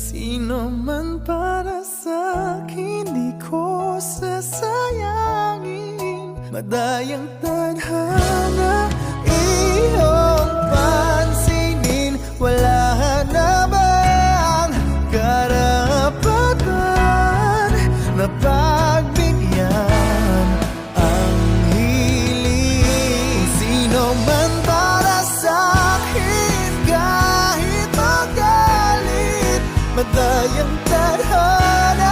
Sino man para sa'kin di ko sasayangin. Madayang tadhana iyong pansinin. Wala na bang karapatan na pagbigyan ang hiling? Sino man para sa'kin kahit magalit. Madayang tadhana